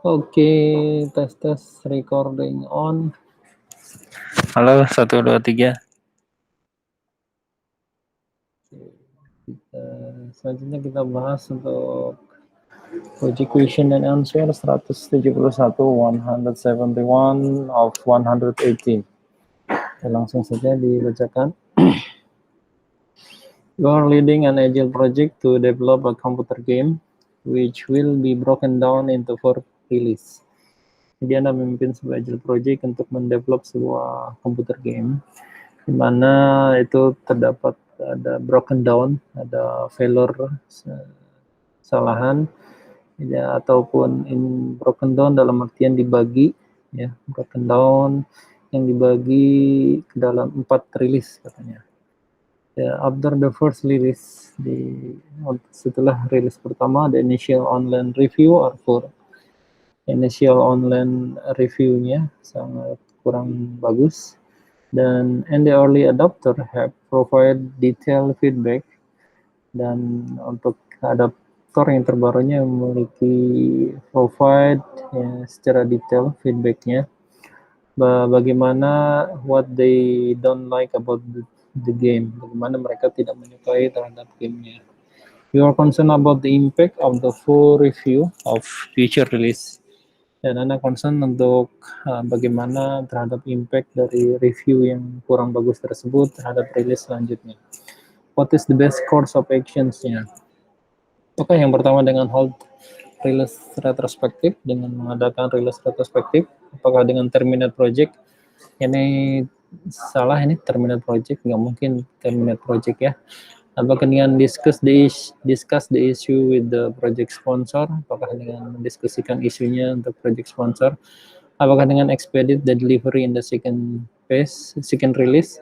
Oke, tes recording on. Halo, 1, 2, 3. Selanjutnya kita bahas untuk project question and answer 171, 171 of 118. Langsung saja dibacakan. You are leading an agile project to develop a computer game which will be broken down into 4 release. Jadi Anda memimpin sebuah agile project untuk mendevelop sebuah komputer game di mana itu terdapat ada broken down, ada failure, kesalahan, ya, ataupun broken down dalam artian dibagi, ya, broken down yang dibagi ke dalam 4 rilis katanya. Ya, after the first release, setelah rilis pertama, the initial online review or for initial online reviewnya sangat kurang bagus, dan the early adopter have provide detailed feedback, dan untuk adaptor yang terbarunya memiliki provide ya, secara detail feedbacknya bagaimana what they don't like about the game, bagaimana mereka tidak menyukai terhadap gamenya. You are concerned about the impact of the full review of future release, dan Anda concern untuk bagaimana terhadap impact dari review yang kurang bagus tersebut terhadap rilis selanjutnya. What is the best course of actions-nya? Oke, yang pertama dengan hold rilis retrospektif, dengan mengadakan rilis retrospektif. Apakah dengan terminate project? Ini salah, ini terminate project, nggak mungkin terminate project ya. Apakah dengan discuss the issue with the project sponsor? Apakah dengan mendiskusikan isunya untuk project sponsor? Apakah dengan expedite the delivery in the second phase, second release?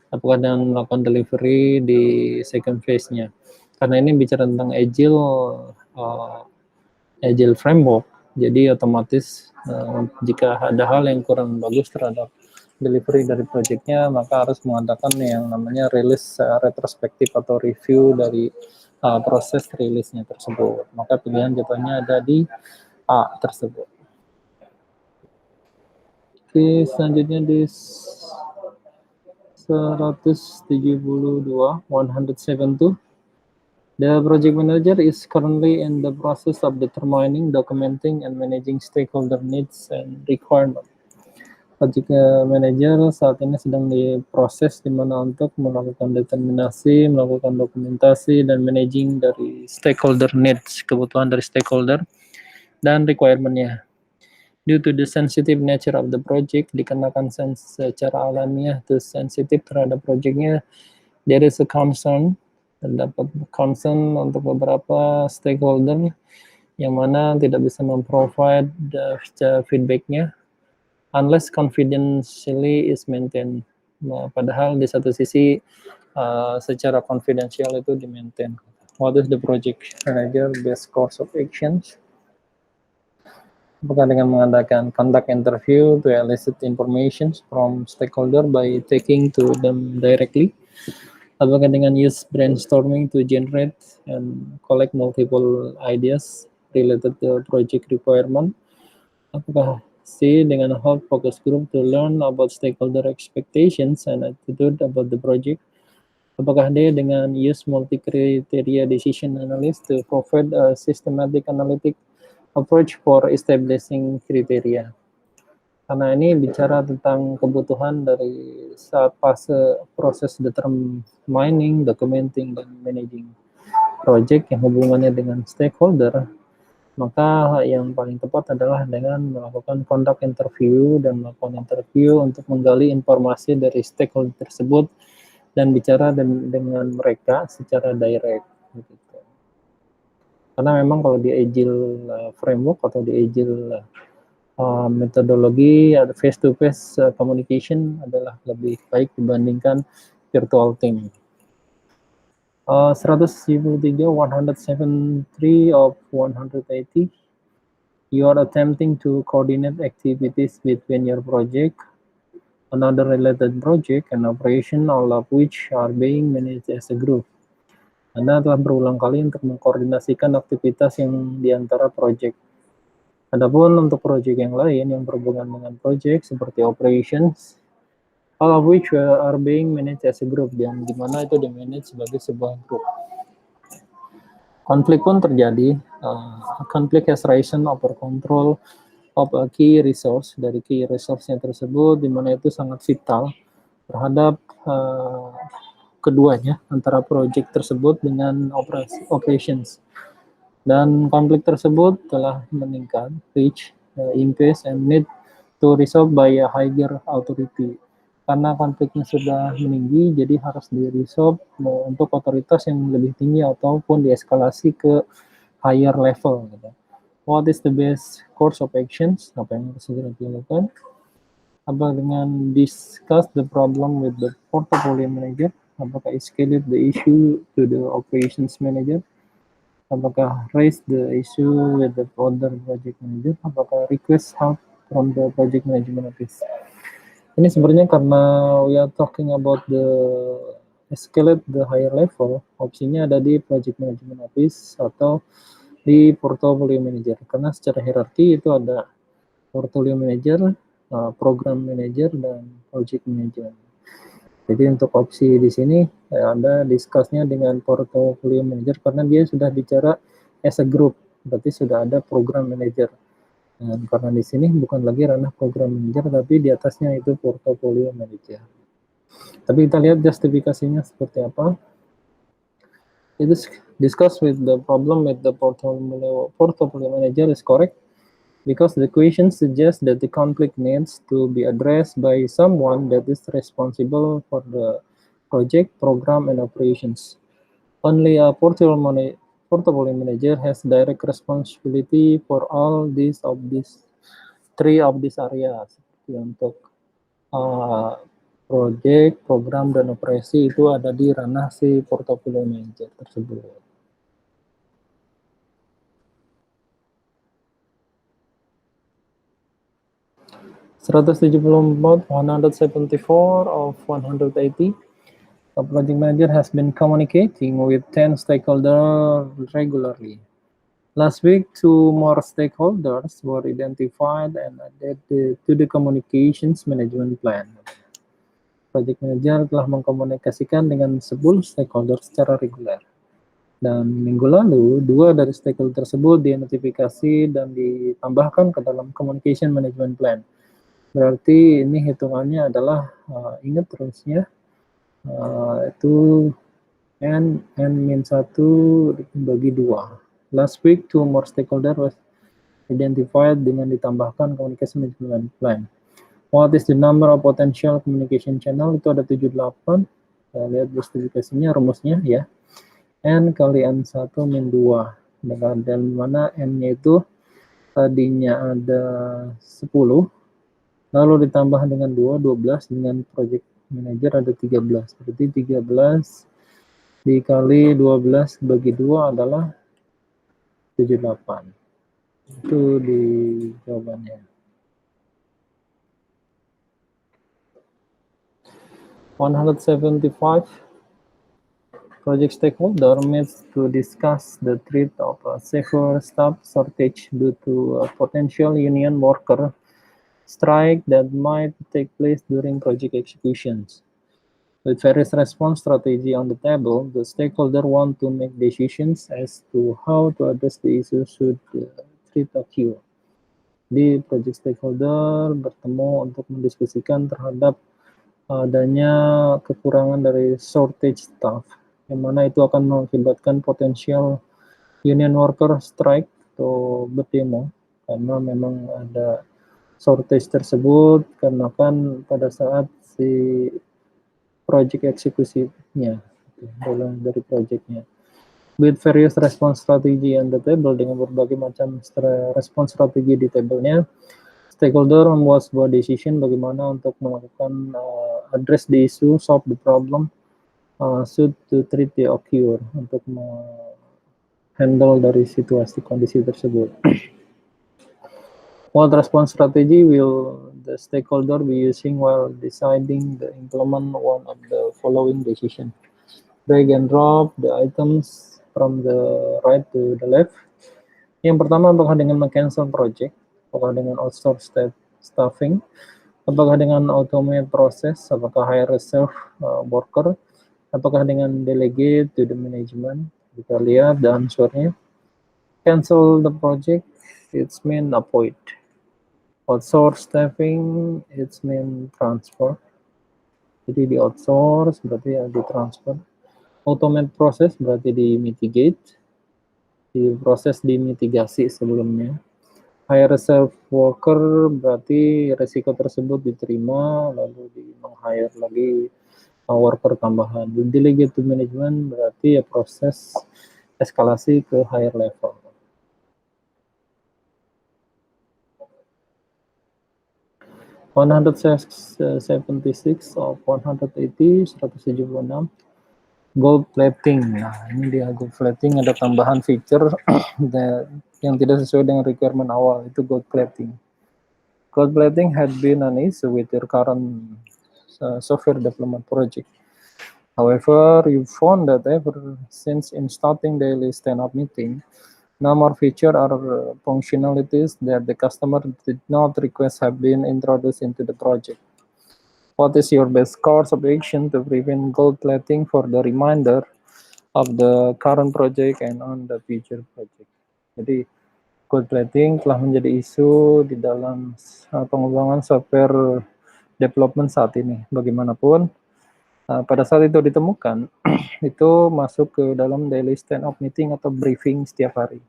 Apakah dengan melakukan delivery di second phase-nya? Karena ini bicara tentang agile framework, jadi otomatis jika ada hal yang kurang bagus terhadap delivery dari projectnya, maka harus mengadakan yang namanya rilis retrospektif atau review dari proses rilisnya tersebut. Maka pilihan jawabannya ada di A tersebut. Oke, selanjutnya di 172, 172. The project manager is currently in the process of determining, documenting, and managing stakeholder needs and requirements. Project manager saat ini sedang diproses di mana untuk melakukan determinasi, melakukan dokumentasi, dan managing dari stakeholder needs, kebutuhan dari stakeholder, dan requirement-nya. Due to the sensitive nature of the project, dikarenakan secara alamiah itu sensitif terhadap projectnya, there is a concern, terdapat concern untuk beberapa stakeholder yang mana tidak bisa memprovide feedbacknya unless confidentially is maintained. Nah, padahal di satu sisi secara confidential itu di-maintain. What is the project manager best course of actions? Apakah dengan mengadakan conduct interview to elicit information from stakeholder by taking to them directly? Apakah dengan use brainstorming to generate and collect multiple ideas related to project requirement? Apakah C, dengan hold focus group to learn about stakeholder expectations and attitude about the project? Apakah D, dengan use multi-criteria decision analysis to provide a systematic analytic approach for establishing criteria? Karena ini bicara tentang kebutuhan dari saat fase proses determining, documenting, dan managing project yang hubungannya dengan stakeholder, maka yang paling tepat adalah dengan melakukan conduct interview dan melakukan interview untuk menggali informasi dari stakeholder tersebut dan bicara dengan mereka secara direct. Gitu. Karena memang kalau di agile framework atau di agile metodologi face-to-face communication adalah lebih baik dibandingkan virtual team. 173, 173 of 180. You are attempting to coordinate activities between your project, another related project, and operation, all of which are being managed as a group. Anda telah berulang kali untuk mengkoordinasikan aktivitas yang di antara project Adapun untuk project yang lain yang berhubungan dengan project seperti operations, all of which are being managed as a group, yang dimana itu di-manage sebagai sebuah grup. Konflik pun terjadi, konflik has risen over control of a key resource, dari key resource-nya tersebut, dimana itu sangat vital terhadap keduanya, antara project tersebut dengan operations. Dan konflik tersebut telah meningkat, reach, increase, and need to resolve by a higher authority. Karena konfliknya sudah meninggi, jadi harus di-resolve untuk otoritas yang lebih tinggi ataupun dieskalasi ke higher level. Gitu. What is the best course of actions? Apa yang harus segera dilakukan? Apa dengan discuss the problem with the portfolio manager? Apakah escalate the issue to the operations manager? Apakah raise the issue with the other project manager? Apakah request help from the project management office? Ini sebenarnya karena we are talking about the escalate the higher level, opsinya ada di project management office atau di portfolio manager. Karena secara hierarki itu ada portfolio manager, program manager, dan project manager. Jadi untuk opsi di sini Anda discuss-nya dengan portfolio manager karena dia sudah bicara as a group, berarti sudah ada program manager. Dan karena di sini bukan lagi ranah program manager, tapi di atasnya itu portfolio manager. Tapi kita lihat justifikasinya seperti apa. It is discuss with the problem with the portfolio manager is correct, because the question suggests that the conflict needs to be addressed by someone that is responsible for the project, program, and operations. Only a portfolio manager has direct responsibility for all these three of these areas. Untuk project, program, dan operasi itu ada di ranah si portfolio manager tersebut. (174, 174 of 180). The project manager has been communicating with 10 stakeholders regularly. Last week, 2 more stakeholders were identified and added to the communications management plan. Project manager telah mengkomunikasikan dengan 10 stakeholder secara reguler. Dan minggu lalu, 2 dari stakeholder tersebut diidentifikasi dan ditambahkan ke dalam communication management plan. Berarti ini hitungannya adalah, ingat terusnya, itu N-1 dibagi 2. Last week, 2 more stakeholder was identified dengan ditambahkan communication management plan. What is the number of potential communication channel? Itu ada 78. Kita lihat justifikasinya, rumusnya ya. N kali N1 min 2. Dan mana N-nya itu tadinya ada 10. Lalu ditambah dengan 2, 12, dengan project manager ada 13. Berarti 13 dikali 12 bagi 2 adalah 78. Itu di jawabannya. 175. Project stakeholder meets to discuss the threat of a severe staff shortage due to a potential union worker strike that might take place during project executions. With various response strategy on the table, the stakeholder want to make decisions as to how to address the issue should the threat occur. Di project stakeholder bertemu untuk mendiskusikan terhadap adanya kekurangan dari shortage staff, yang mana itu akan mengakibatkan potensial union worker strike atau berdemo, karena memang ada shortage tersebut karena kan pada saat si project eksekusinya dari projectnya. With various response strategy on the table, dengan berbagai macam respons strategi di tabelnya, stakeholder membuat sebuah decision bagaimana untuk melakukan address the issue, solve the problem, should to treat the occur, untuk handle dari situasi kondisi tersebut. What response strategy will the stakeholder be using while deciding the implement one of the following decision? Drag and drop the items from the right to the left. Yang pertama, apakah dengan cancel project apakah dengan outsource staffing, apakah dengan automate proses, apakah hire reserve worker, apakah dengan delegate to the management. Kita lihat the answernya. Cancel the project, it's mean avoid. Outsource staffing, it's mean transfer. Jadi di outsource berarti ya di transfer. Automate proses berarti di mitigate. Di proses dimitigasi sebelumnya. Hire reserve worker berarti resiko tersebut diterima lalu di hire lagi worker tambahan. Di delegate to management berarti ya proses eskalasi ke higher level. One 176 of 180, 176. Gold plating. Nah, ini dia gold plating, ada tambahan feature yang tidak sesuai dengan requirement awal, itu gold plating. Gold plating had been an issue with your current software development project. However, you found that ever since in starting daily stand-up meeting, no more features or functionalities that the customer did not request have been introduced into the project. What is your best course of action to prevent gold plating for the remainder of the current project and on the future project? Jadi, gold plating telah menjadi isu di dalam pengembangan software development saat ini. Bagaimanapun, pada saat itu ditemukan, itu masuk ke dalam daily stand-up meeting atau briefing setiap hari.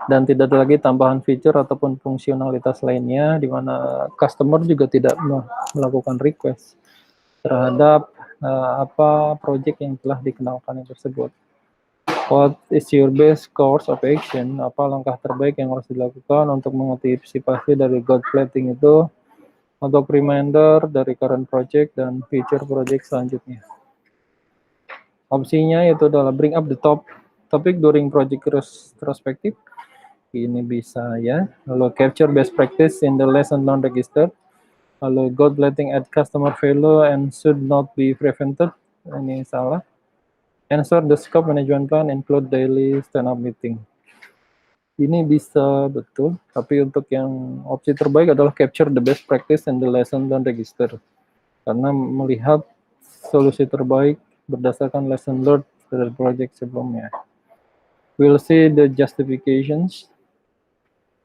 Dan tidak ada lagi tambahan feature ataupun fungsionalitas lainnya di mana customer juga tidak melakukan request terhadap apa project yang telah dikenalkan tersebut. What is your best course of action? Apa langkah terbaik yang harus dilakukan untuk mengantisipasi dari gold plating itu untuk reminder dari current project dan future project selanjutnya? Opsinya itu adalah bring up the topic during project retrospective. Ini bisa ya. Lalu capture best practice in the lesson learned register. Lalu gold plating at customer value and should not be prevented. Ini salah. Answer the scope management plan include daily stand-up meeting. Ini bisa betul, tapi untuk yang opsi terbaik adalah capture the best practice in the lesson learned register. Karena melihat solusi terbaik berdasarkan lesson learned dari project sebelumnya. We'll see the justifications.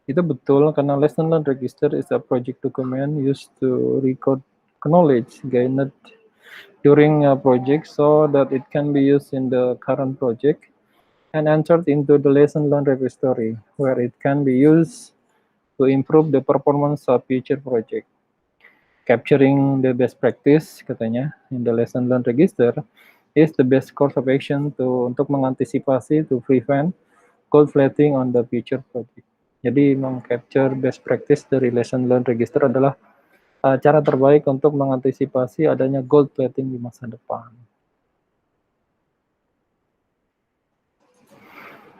Itu betul, karena lesson learned register is a project document used to record knowledge gained during a project so that it can be used in the current project and entered into the lesson learned repository where it can be used to improve the performance of future project. Capturing the best practice, katanya, in the lesson learned register is the best course of action untuk mengantisipasi to prevent gold plating on the future project. Jadi meng-capture best practice dari lesson learned register adalah cara terbaik untuk mengantisipasi adanya gold plating di masa depan.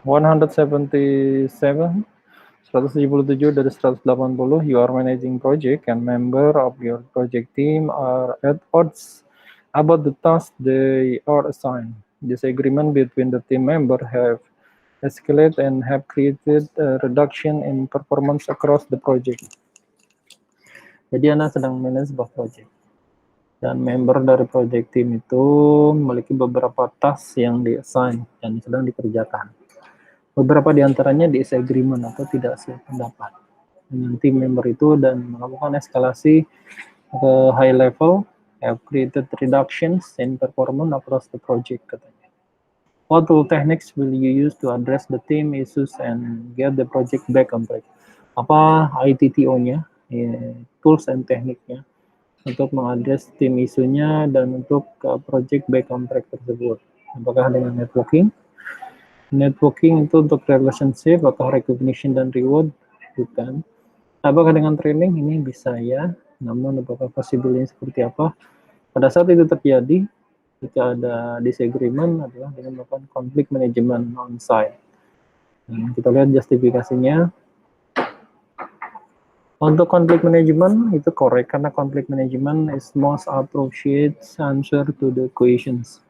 177 dari 180, you are managing project and member of your project team are at odds about the task they are assigned. Disagreement between the team member have escalate and have created a reduction in performance across the project. Jadi Anda sedang manage sebuah project. Dan member dari project team itu memiliki beberapa task yang di-assign dan sedang dikerjakan. Beberapa di antaranya disagreement atau tidak sependapat dengan team member itu dan melakukan eskalasi ke high level, have created reductions in performance across the project, katanya. What tool techniques will you use to address the team issues and get the project back on track? Apa ITTO-nya, tools and tekniknya untuk mengadres tim isunya dan untuk project back on track tersebut? Apakah dengan networking? Networking itu untuk relationship atau recognition dan reward? Bukan. Apakah dengan training? Ini bisa ya, namun apakah possibility seperti apa? Pada saat itu terjadi, jika ada disagreement adalah dengan melakukan konflik manajemen on-site. Kita lihat justifikasinya. Untuk konflik manajemen itu correct, karena konflik manajemen is most appropriate answer to the questions.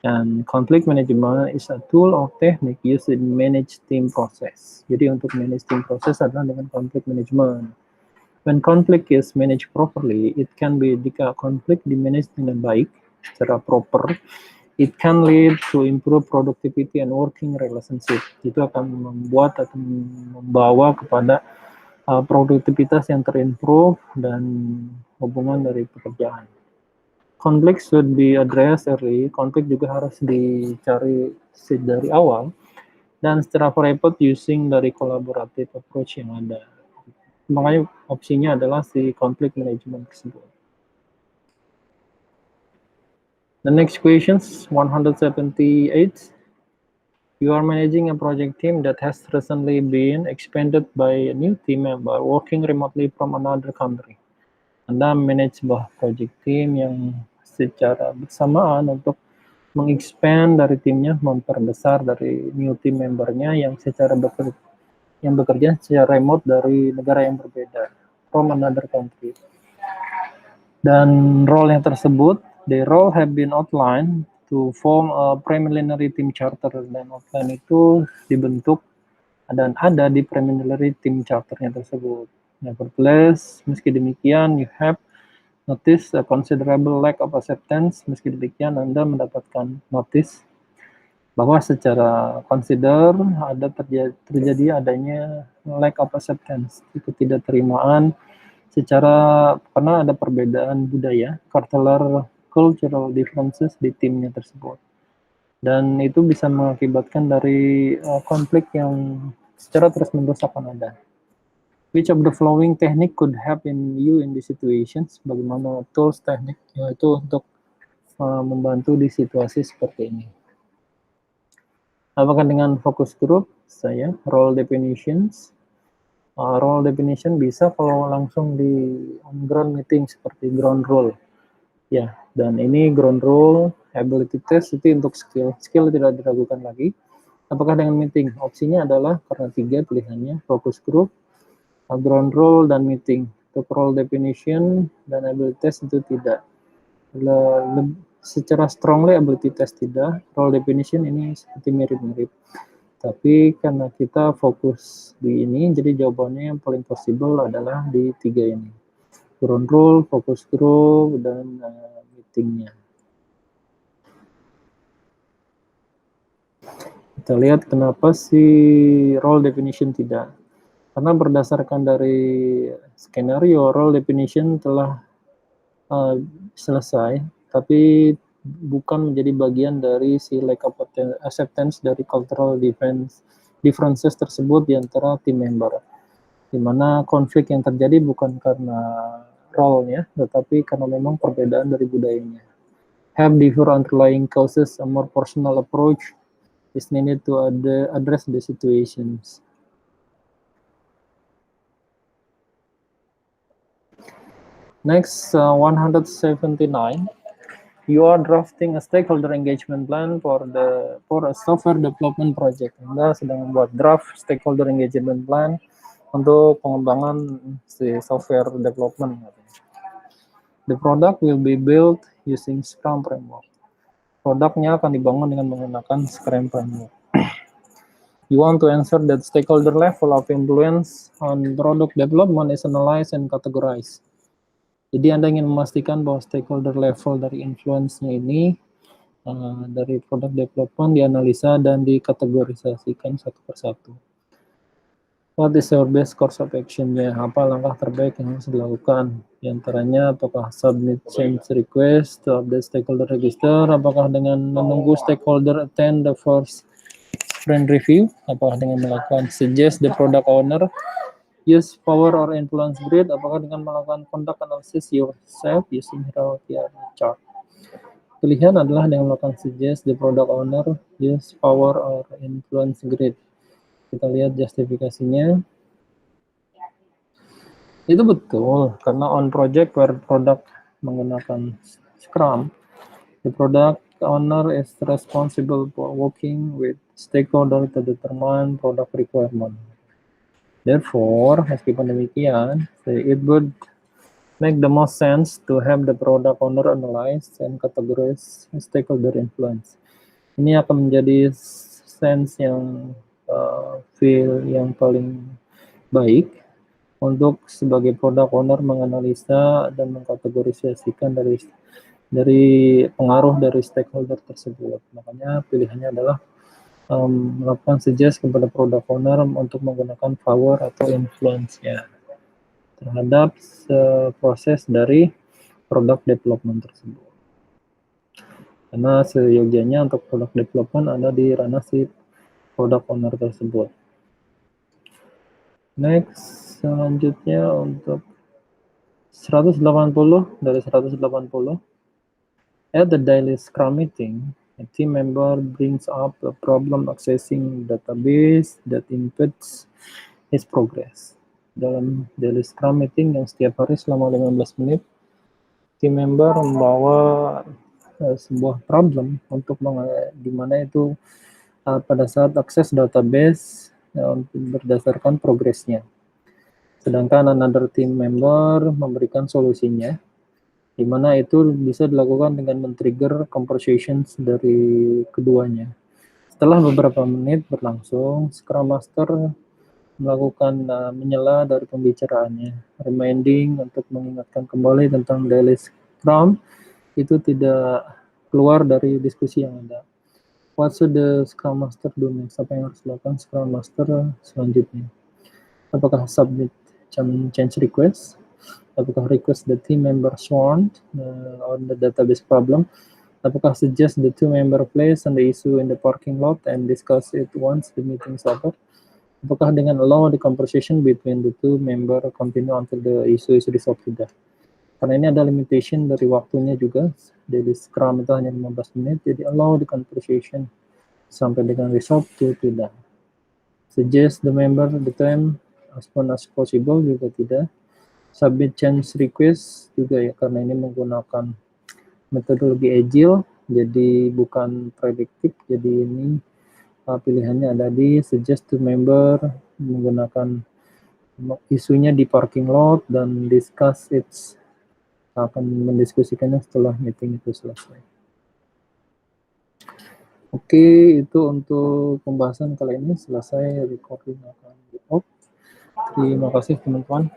And conflict management is a tool or technique used in manage team process. Jadi untuk manage team process adalah dengan conflict management. When conflict is managed properly, it can be jika konflik di-manage dengan baik, secara proper, it can lead to improve productivity and working relationship. Itu akan membuat atau membawa kepada produktivitas yang terimprove dan hubungan dari pekerjaan. Konflik should be addressed early. Konflik juga harus dicari dari awal dan secara report using dari collaborative approach yang ada. Makanya opsinya adalah si conflict management tersebut. The next questions 178. You are managing a project team that has recently been expanded by a new team member working remotely from another country. Anda manage sebuah project team yang secara bersamaan untuk mengexpand dari timnya, memperbesar dari new team membernya yang bekerja secara remote dari negara yang berbeda, from another country. Dan role yang tersebut, the role have been outlined to form a preliminary team charter, dan outline itu dibentuk dan ada di preliminary team charternya tersebut. Nevertheless, meski demikian, you have notice a considerable lack of acceptance. Meski demikian, Anda mendapatkan notice bahwa secara consider ada terjadi adanya lack of acceptance, ketidakterimaan secara karena ada perbedaan budaya, cultural differences di timnya tersebut. Dan itu bisa mengakibatkan dari konflik yang secara terus-menerus akan ada. Which of the following technique could help in you in these situations? Bagaimana tools teknik yaitu untuk membantu di situasi seperti ini? Apakah dengan focus group? Role definitions. Role definition bisa kalau langsung di on ground meeting seperti ground rule. Ya, dan ini ground rule, ability test itu untuk skill. Skill tidak diragukan lagi. Apakah dengan meeting? Opsinya adalah karena 3 pilihannya, focus group, ground rule, dan meeting. Untuk role definition dan ability test itu tidak. Secara strongly ability test tidak, role definition ini seperti mirip-mirip. Tapi karena kita fokus di ini, jadi jawabannya yang paling possible adalah di 3 ini. Ground rule, focus group, dan meetingnya. Kita lihat kenapa si role definition tidak. Karena berdasarkan dari skenario, role definition telah selesai, tapi bukan menjadi bagian dari si lack of acceptance dari cultural differences tersebut di antara tim member. Di mana konflik yang terjadi bukan karena role-nya, tetapi karena memang perbedaan dari budayanya. Have different underlying causes, a more personal approach is needed to address the situations. Next, 179. You are drafting a stakeholder engagement plan for a software development project. Anda sedang membuat draft stakeholder engagement plan untuk pengembangan si software development. The product will be built using Scrum framework. Produknya akan dibangun dengan menggunakan Scrum framework. You want to ensure that stakeholder level of influence on product development is analyzed and categorized. Jadi Anda ingin memastikan bahwa stakeholder level dari influence-nya ini dari product development dianalisa dan dikategorisasikan satu persatu. What is your best course of action-nya? Apa langkah terbaik yang harus dilakukan? Di antaranya, apakah submit change request to update stakeholder register? Apakah dengan menunggu stakeholder attend the first sprint review? Apakah dengan melakukan suggest the product owner use power or influence grid? Apakah dengan melakukan conduct analysis yourself using hierarchy chart? Pilihan adalah dengan melakukan suggest the product owner use power or influence grid. Kita lihat justifikasinya. Itu betul, karena on project where product menggunakan Scrum, the product owner is responsible for working with stakeholder to determine product requirement. Therefore, meskipun demikian, it would make the most sense to have the product owner analyze and categorize stakeholder influence. Ini akan menjadi sense yang feel yang paling baik untuk sebagai product owner menganalisa dan mengkategorisasikan dari pengaruh dari stakeholder tersebut. Makanya pilihannya adalah melakukan suggest kepada product owner untuk menggunakan power atau influence-nya terhadap proses dari product development tersebut. Karena seyogianya untuk product development ada di ranah si product owner tersebut. Next, selanjutnya untuk 180 dari 180. At the daily Scrum meeting, a team member brings up a problem accessing database that impedes his progress. Dalam daily Scrum meeting yang setiap hari selama 15 menit, team member membawa sebuah problem untuk di mana itu pada saat akses database berdasarkan progresnya. Sedangkan another team member memberikan solusinya, di mana itu bisa dilakukan dengan men-trigger conversations dari keduanya. Setelah beberapa menit berlangsung, Scrum Master melakukan menyela dari pembicaraannya, reminding untuk mengingatkan kembali tentang daily Scrum itu tidak keluar dari diskusi yang ada. What should the Scrum Master do next? Apa yang harus dilakukan Scrum Master selanjutnya? Apakah submit change request? Apakah request the team member sworn on the database problem? Apakah suggest the two member place on the issue in the parking lot and discuss it once the meeting is over? Apakah dengan allow the conversation between the two member continue until the issue is resolved? Tidak. Karena ini ada limitation dari waktunya juga. Jadi Scrum itu hanya 15 menit, jadi allow the conversation sampai dengan resolve itu tidak. Suggest the member the time as soon as possible juga tidak. Submit change request juga ya, karena ini menggunakan metodologi agile, jadi bukan prediktif, jadi ini pilihannya ada di suggest to member menggunakan isunya di parking lot dan discuss it, akan mendiskusikannya setelah meeting itu selesai. Oke, itu untuk pembahasan kali ini. Selesai recording akan di off. Terima kasih teman-teman.